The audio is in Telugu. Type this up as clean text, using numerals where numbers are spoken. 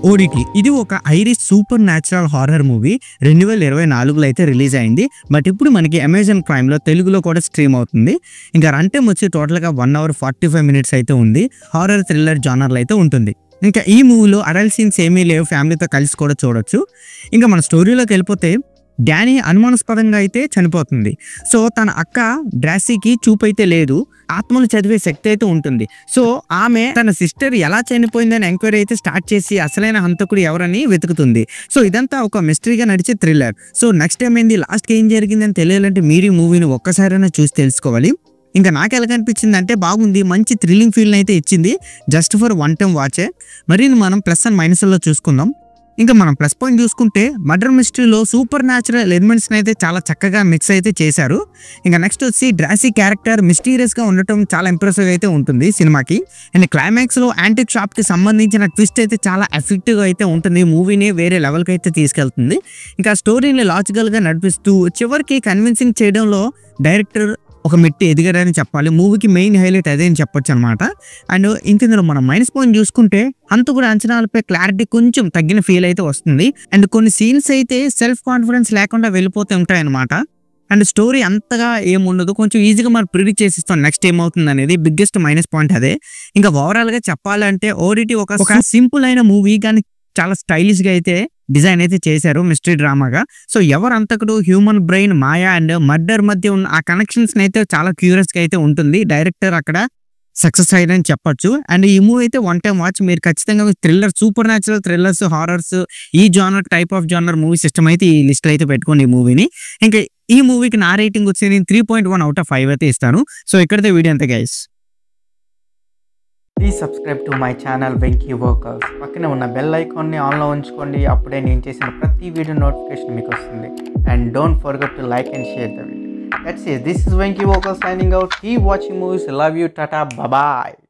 ఓడిటి ఇది ఒక ఐరిష్ సూపర్ న్యాచురల్ హారర్ మూవీ 2024లో అయితే రిలీజ్ అయింది. బట్ ఇప్పుడు మనకి అమెజాన్ ప్రైమ్ లో తెలుగులో కూడా స్ట్రీమ్ అవుతుంది. ఇంకా రన్ టైం వచ్చి టోటల్ గా 1 hour 45 minutes అయితే ఉంది. హారర్ థ్రిల్లర్ జానర్లో అయితే ఉంటుంది. ఇంకా ఈ మూవీలో అడల్ట్ సీన్స్ ఏమీ లేవు, ఫ్యామిలీతో కలిసి కూడా చూడొచ్చు. ఇంకా మన స్టోరీలోకి వెళ్ళిపోతే డానీ అనుమానాస్పదంగా అయితే చనిపోతుంది. సో తన అక్క డ్రాసీకి చూపు అయితే లేదు, ఆత్మలు చదివే శక్తి అయితే ఉంటుంది. సో ఆమె తన సిస్టర్ ఎలా చనిపోయిందని ఎంక్వైరీ అయితే స్టార్ట్ చేసి అసలైన హంతకుడు ఎవరని వెతుకుతుంది. సో ఇదంతా ఒక మిస్టరీగా నడిచే థ్రిల్లర్. సో నెక్స్ట్ ఏమైంది, లాస్ట్కి ఏం జరిగిందని తెలియాలంటే మీరు ఈ మూవీని ఒక్కసారైనా చూసి తెలుసుకోవాలి. ఇంకా నాకు ఎలా కనిపించింది అంటే బాగుంది, మంచి థ్రిల్లింగ్ ఫీల్ అయితే ఇచ్చింది. జస్ట్ ఫర్ వన్ టైం వాచే. మరి మనం ప్లస్ అండ్ మైనస్లో చూసుకుందాం. ఇంకా మనం ప్లస్ పాయింట్ చూసుకుంటే మర్డర్ మిస్టరీలో సూపర్ న్యాచురల్ ఎలిమెంట్స్ని అయితే చాలా చక్కగా మిక్స్ అయితే చేశారు. ఇంకా నెక్స్ట్ వచ్చి డ్రాసీ క్యారెక్టర్ మిస్టీరియస్గా ఉండటం చాలా ఇంప్రెసివ్ అయితే ఉంటుంది సినిమాకి. అండ్ క్లైమాక్స్లో యాంటిక్ షాప్కి సంబంధించిన ట్విస్ట్ అయితే చాలా ఎఫెక్టివ్గా అయితే ఉంటుంది. మూవీని వేరే లెవెల్కి అయితే తీసుకెళ్తుంది. ఇంకా స్టోరీని లాజికల్గా నడిపిస్తూ చివరికి కన్విన్సింగ్ చేయడంలో డైరెక్టర్ ఒక మెట్టి ఎదిగారని చెప్పాలి. మూవీకి మెయిన్ హైలైట్ అదే అని చెప్పొచ్చు అనమాట. అండ్ ఇందులో మనం మైనస్ పాయింట్ చూసుకుంటే హంతకుడి అంచనాలపై క్లారిటీ కొంచెం తగ్గిన ఫీల్ అయితే వస్తుంది. అండ్ కొన్ని సీన్స్ అయితే సెల్ఫ్ కాన్ఫిడెన్స్ లేకుండా వెళ్ళిపోతూ ఉంటాయి అనమాట. అండ్ స్టోరీ అంతగా ఏముండదు, కొంచెం ఈజీగా మనం ప్రిడిక్ట్ చేసిస్తాం నెక్స్ట్ ఏమవుతుంది అనేది బిగ్గెస్ట్ మైనస్ పాయింట్ అదే. ఇంకా ఓవరాల్గా చెప్పాలంటే ఓడిటి ఒక సింపుల్ అయిన మూవీ, కానీ చాలా స్టైలిష్గా అయితే డిజైన్ అయితే చేశారు మిస్టరీ డ్రామాగా. సో ఎవరు అంతకుడు, హ్యూమన్ బ్రెయిన్, మాయా అండ్ మర్డర్ మధ్య ఉన్న ఆ కనెక్షన్స్ అయితే చాలా క్యూరియస్గా అయితే ఉంటుంది. డైరెక్టర్ అక్కడ సక్సెస్ అయ్యారని చెప్పొచ్చు. అండ్ ఈ మూవీ అయితే వన్ టైం వాచ్. మీరు ఖచ్చితంగా thriller, supernatural thrillers, horrors, ఈ genre type of genre movie system అయితే ఈ లిస్ట్ అయితే పెట్టుకోండి ఈ మూవీని. ఇంకా ఈ మూవీకి నా రేటింగ్ వచ్చి నేను 3.1 out of 5 అయితే ఇస్తాను. సో ఇక్కడైతే వీడియో అంతే guys. Please subscribe to my channel Venky workers. పక్కనే ఉన్న బెల్ ఐకాన్ని ఆన్లో ఉంచుకోండి. అప్పుడే నేను చేసిన ప్రతి వీడియో నోటిఫికేషన్ మీకు వస్తుంది. And don't forget to like and share the video. That's it. This is Venky Workers signing out. Keep watching movies. Love you. Tata. Bye bye.